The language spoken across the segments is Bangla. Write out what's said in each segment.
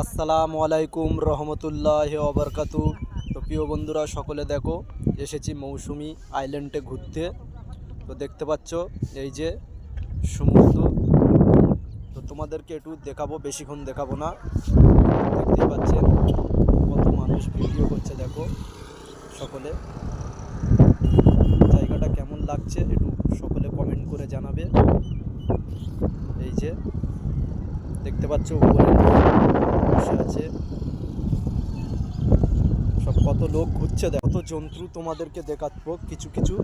আসসালামু আলাইকুম রহমতুল্লাহি ওয়া বারাকাতু। তো প্রিয় বন্ধুরা সকলে দেখো, এসেছি মৌসুমী আইল্যান্ডে ঘুরতে। তো দেখতে পাচ্ছ এই যে সমুদ্র। তো তোমাদেরকে একটু দেখাবো, বেশিক্ষণ দেখাবো না। দেখতেই পাচ্ছেন কত মানুষ ভিডিও করছে, দেখো সকলে। জায়গাটা কেমন লাগছে একটু সকলে কমেন্ট করে জানাবে। এই যে দেখতে পাচ্ছ উপরে বসে আছে সব, কত লোক ঘুরছে, কত জন্তু তোমাদেরকে দেখাবো, কিছু কিছু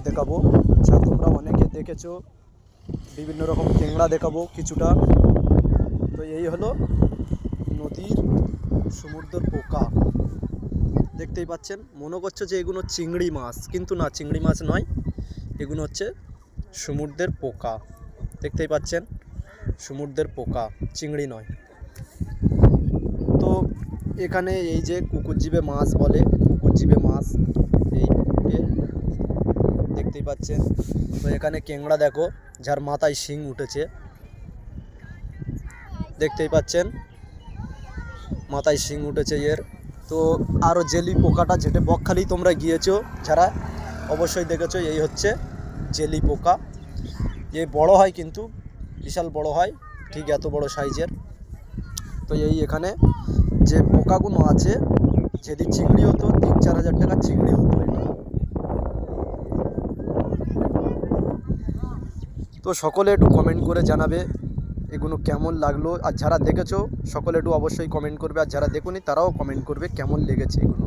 দেখাবো যা তোমরা অনেকে দেখেছো। বিভিন্ন রকম ট্যাংরা দেখাবো কিছুটা। তো এই হলো নদীর সমুদ্রের পোকা। দেখতেই পাচ্ছেন, মনে করছে যে এগুলো চিংড়ি মাছ, কিন্তু না, চিংড়ি মাছ নয়, এগুলো হচ্ছে সমুদ্রের পোকা। দেখতেই পাচ্ছেন সমুদ্রের পোকা, চিংড়ি নয়। তো এখানে এই যে কুকুরজিবে মাছ বলে, কুকুরজিবে মাছ এই দেখতেই পাচ্ছেন। তো এখানে ক্যাংড়া দেখো, যার মাথায় শিং উঠেছে, দেখতেই পাচ্ছেন মাথায় শিং উঠেছে এর। তো আরও জেলি পোকাটা, যেটা বকখালি তোমরা গিয়েছো যারা, অবশ্যই দেখেছো, এই হচ্ছে জেলি পোকা। এ বড় হয়, কিন্তু বিশাল বড় হয়, ঠিক এত বড় সাইজের। তো এই এখানে যে পোকাগুলো আছে, যদি চিংড়ি হতো 3-4 হাজার টাকা চিংড়ি হতো এটা। তো সকলে একটু কমেন্ট করে জানাবে এগুলো কেমন লাগলো। আর যারা দেখেছো সকলে একটু অবশ্যই কমেন্ট করবে, আর যারা দেখোনি তারাও কমেন্ট করবে কেমন লেগেছে এগুলো।